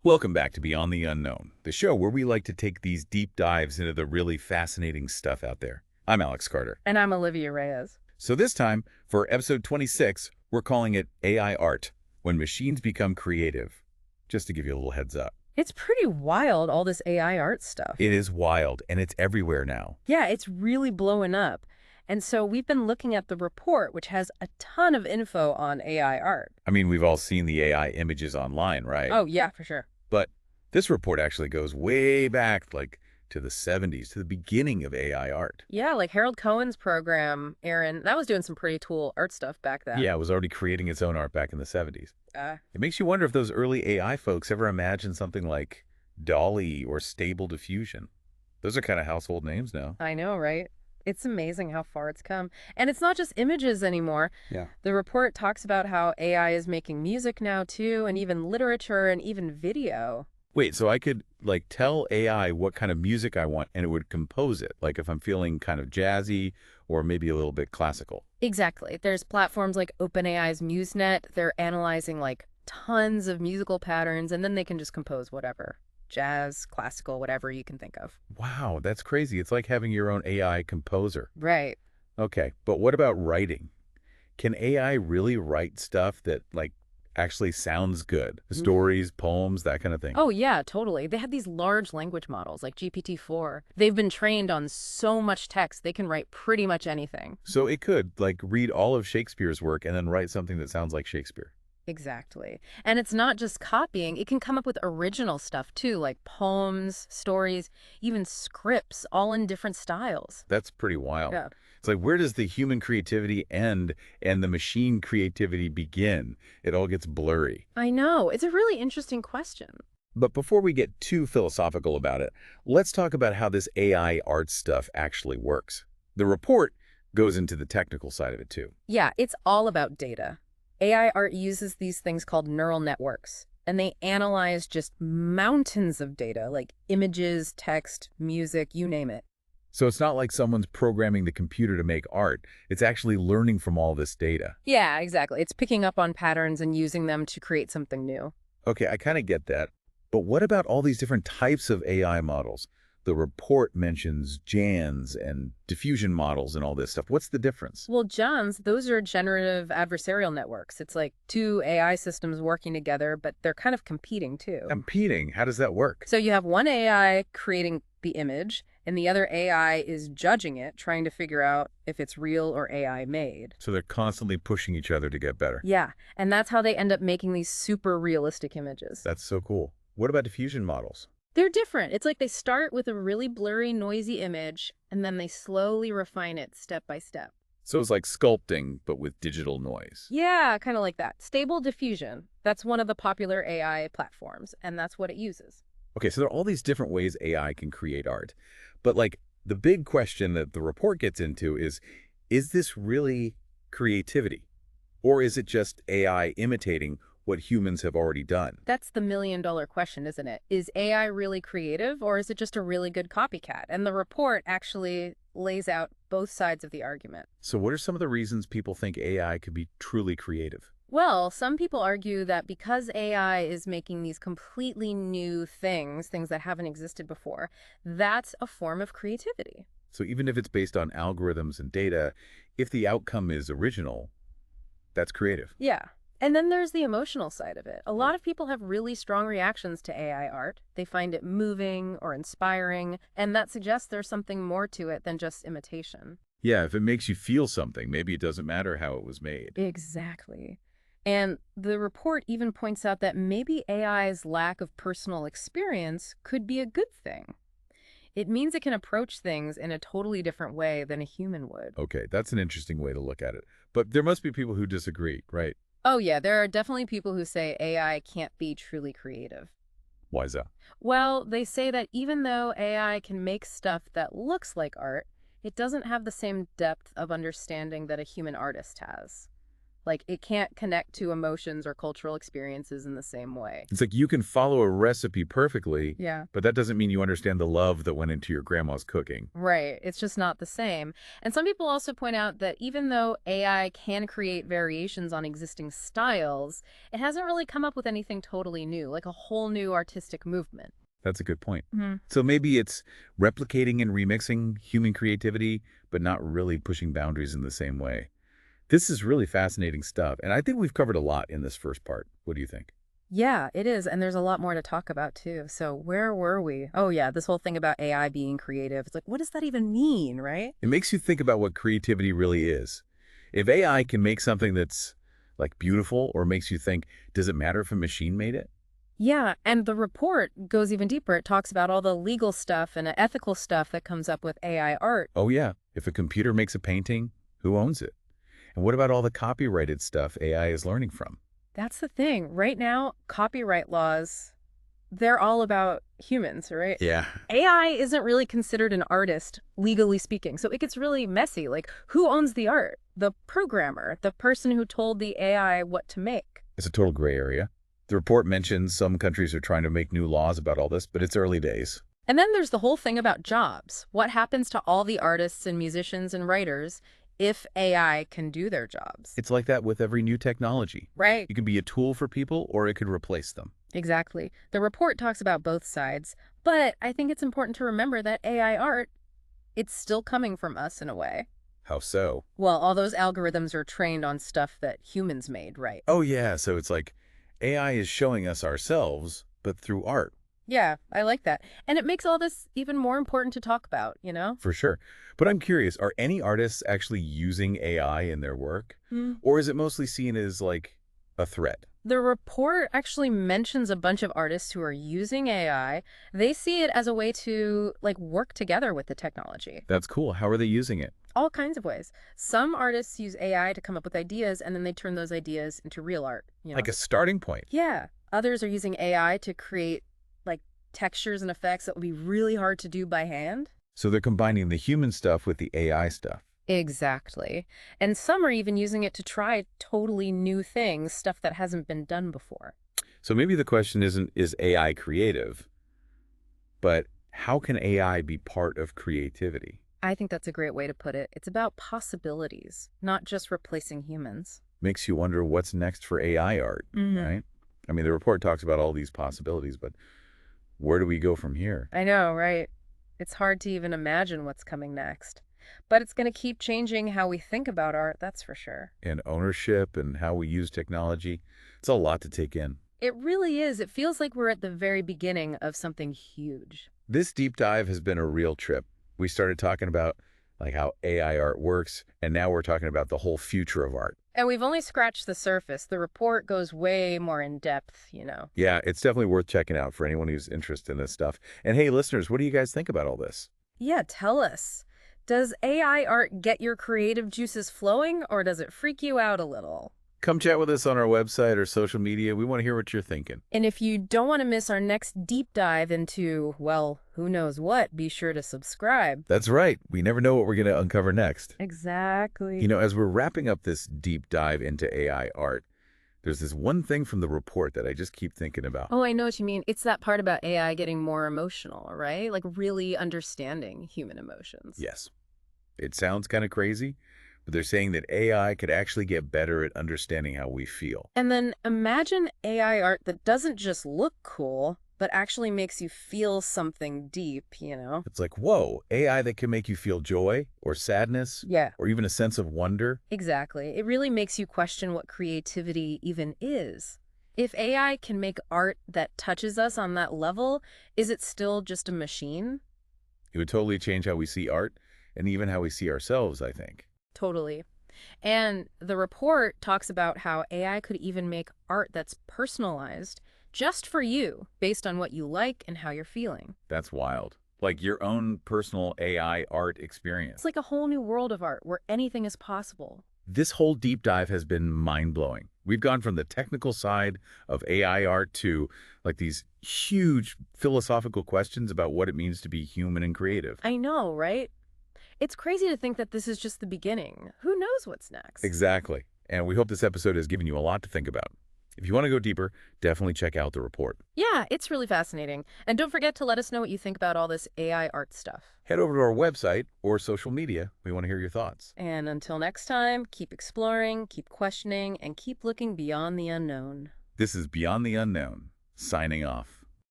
Welcome back to Beyond the Unknown, the show where we like to take these deep dives into the really fascinating stuff out there. I'm Alex Carter. And I'm Olivia Reyes. So this time, for episode 26, we're calling it AI Art, When Machines Become Creative. Just to give you a little heads up. It's pretty wild, all this AI art stuff. It is wild, and it's everywhere now. Yeah, it's really blowing up. And so we've been looking at the report, which has a ton of info on AI art. I mean, we've all seen the AI images online, right? Oh, yeah, for sure. But this report actually goes way back, like to the 70s, to the beginning of AI art. Yeah, like Harold Cohen's program, Aaron, that was doing some pretty cool art stuff back then. Yeah, it was already creating its own art back in the 70s. Uh, It makes you wonder if those early AI folks ever imagined something like Dolly or Stable Diffusion. Those are kind of household names now. I know, right? It's amazing how far it's come. And it's not just images anymore. Yeah. The report talks about how AI is making music now, too, and even literature and even video. Wait, so I could like tell AI what kind of music I want and it would compose it, like if I'm feeling kind of jazzy or maybe a little bit classical. Exactly. There's platforms like OpenAI's MuseNet. They're analyzing like tons of musical patterns, and then they can just compose whatever. Jazz, classical, whatever you can think of. Wow, that's crazy. It's like having your own AI composer. Right. Okay, but what about writing? Can AI really write stuff that like actually sounds good? Stories, poems, that kind of thing. Oh, yeah, totally. They had these large language models like GPT-4. They've been trained on so much text, they can write pretty much anything. So it could like read all of Shakespeare's work and then write something that sounds like Shakespeare. Exactly. And it's not just copying. It can come up with original stuff, too, like poems, stories, even scripts, all in different styles. That's pretty wild. Yeah. It's like, where does the human creativity end and the machine creativity begin? It all gets blurry. I know. It's a really interesting question. But before we get too philosophical about it, let's talk about how this AI art stuff actually works. The report goes into the technical side of it, too. Yeah, it's all about data. AI art uses these things called neural networks, and they analyze just mountains of data, like images, text, music, you name it. So it's not like someone's programming the computer to make art. It's actually learning from all this data. Yeah, exactly. It's picking up on patterns and using them to create something new. Okay, I kind of get that. But what about all these different types of AI models? The report mentions GANs and diffusion models and all this stuff. What's the difference? Well, GANs, those are generative adversarial networks. It's like two AI systems working together, but they're kind of competing too. Competing, how does that work? So you have one AI creating the image, and the other AI is judging it, trying to figure out if it's real or AI made. So they're constantly pushing each other to get better. Yeah, and that's how they end up making these super realistic images. That's so cool. What about diffusion models? They're different. It's like they start with a really blurry, noisy image, and then they slowly refine it step by step. So it's like sculpting, but with digital noise. Yeah, kind of like that. Stable diffusion. That's one of the popular AI platforms, and that's what it uses. Okay, so there are all these different ways AI can create art. But like the big question that the report gets into is this really creativity? Or is it just AI imitating what humans have already done? That's the million-dollar question, isn't it? Is AI really creative, or is it just a really good copycat? And the report actually lays out both sides of the argument. So what are some of the reasons people think AI could be truly creative? Well, some people argue that because AI is making these completely new things, things that haven't existed before, that's a form of creativity. So even if it's based on algorithms and data, if the outcome is original, that's creative. Yeah. And then there's the emotional side of it. A lot of people have really strong reactions to AI art. They find it moving or inspiring, and that suggests there's something more to it than just imitation. Yeah, if it makes you feel something, maybe it doesn't matter how it was made. Exactly. And the report even points out that maybe AI's lack of personal experience could be a good thing. It means it can approach things in a totally different way than a human would. Okay, that's an interesting way to look at it. But there must be people who disagree, right? Oh, yeah, there are definitely people who say AI can't be truly creative. Why is that? Well, they say that even though AI can make stuff that looks like art, it doesn't have the same depth of understanding that a human artist has. Like, it can't connect to emotions or cultural experiences in the same way. It's like you can follow a recipe perfectly, Yeah. but that doesn't mean you understand the love that went into your grandma's cooking. Right. It's just not the same. And some people also point out that even though AI can create variations on existing styles, it hasn't really come up with anything totally new, like a whole new artistic movement. That's a good point. Hmm. So maybe it's replicating and remixing human creativity, but not really pushing boundaries in the same way. This is really fascinating stuff, and I think we've covered a lot in this first part. What do you think? Yeah, it is. And there's a lot more to talk about, too. So where were we? Oh, yeah, this whole thing about AI being creative. It's like, what does that even mean, right? It makes you think about what creativity really is. If AI can make something that's like beautiful or makes you think, does it matter if a machine made it? Yeah, and the report goes even deeper. It talks about all the legal stuff and ethical stuff that comes up with AI art. Oh yeah, if a computer makes a painting, who owns it? And what about all the copyrighted stuff AI is learning from? That's the thing. Right now, copyright laws, they're all about humans, right? Yeah. AI isn't really considered an artist, legally speaking. So it gets really messy. Like, who owns the art? The programmer, the person who told the AI what to make. It's a total gray area. The report mentions some countries are trying to make new laws about all this, but it's early days. And then there's the whole thing about jobs. What happens to all the artists and musicians and writers if AI can do their jobs? It's like that with every new technology. Right. It can be a tool for people or it could replace them. Exactly. The report talks about both sides, but I think it's important to remember that AI art, it's still coming from us in a way. How so? Well, all those algorithms are trained on stuff that humans made, right? Oh yeah, so it's like AI is showing us ourselves, but through art. Yeah, I like that. And it makes all this even more important to talk about, you know? For sure. But I'm curious, are any artists actually using AI in their work? Or is it mostly seen as like a threat? The report actually mentions a bunch of artists who are using AI. They see it as a way to like work together with the technology. That's cool. How are they using it? All kinds of ways. Some artists use AI to come up with ideas and then they turn those ideas into real art, you know. Like a starting point. Yeah. Others are using AI to create like textures and effects that would be really hard to do by hand. So they're combining the human stuff with the AI stuff. Exactly. And some are even using it to try totally new things, stuff that hasn't been done before. So maybe the question isn't, is AI creative? But how can AI be part of creativity? I think that's a great way to put it. It's about possibilities, not just replacing humans. Makes you wonder what's next for AI art, right? I mean, the report talks about all these possibilities, but where do we go from here? I know, right? It's hard to even imagine what's coming next. But it's going to keep changing how we think about art, that's for sure. And ownership and how we use technology. It's a lot to take in. It really is. It feels like we're at the very beginning of something huge. This deep dive has been a real trip. We started talking about like how AI art works, and now we're talking about the whole future of art. And we've only scratched the surface. The report goes way more in depth, you know. Yeah, it's definitely worth checking out for anyone who's interested in this stuff. And hey, listeners, what do you guys think about all this? Yeah, tell us. Does AI art get your creative juices flowing, or does it freak you out a little? Come chat with us on our website or social media. We want to hear what you're thinking. And if you don't want to miss our next deep dive into, well, who knows what, be sure to subscribe. That's right. We never know what we're going to uncover next. Exactly. You know, as we're wrapping up this deep dive into AI art, there's this one thing from the report that I just keep thinking about. Oh, I know what you mean. It's that part about AI getting more emotional, right? Like really understanding human emotions. Yes. It sounds kind of crazy, but they're saying that AI could actually get better at understanding how we feel. And then imagine AI art that doesn't just look cool, but actually makes you feel something deep, you know? It's like, whoa, AI that can make you feel joy or sadness Yeah, or even a sense of wonder. exactly. It really makes you question what creativity even is. If AI can make art that touches us on that level, is it still just a machine? It would totally change how we see art and even how we see ourselves, I think. Totally. And the report talks about how AI could even make art that's personalized just for you, based on what you like and how you're feeling. That's wild. Like your own personal AI art experience. It's like a whole new world of art where anything is possible. This whole deep dive has been mind-blowing. We've gone from the technical side of AI art to like these huge philosophical questions about what it means to be human and creative. I know, right? It's crazy to think that this is just the beginning. Who knows what's next? Exactly. And we hope this episode has given you a lot to think about. If you want to go deeper, definitely check out the report. Yeah, it's really fascinating. And don't forget to let us know what you think about all this AI art stuff. Head over to our website or social media. We want to hear your thoughts. And until next time, keep exploring, keep questioning, and keep looking beyond the unknown. This is Beyond the Unknown, signing off.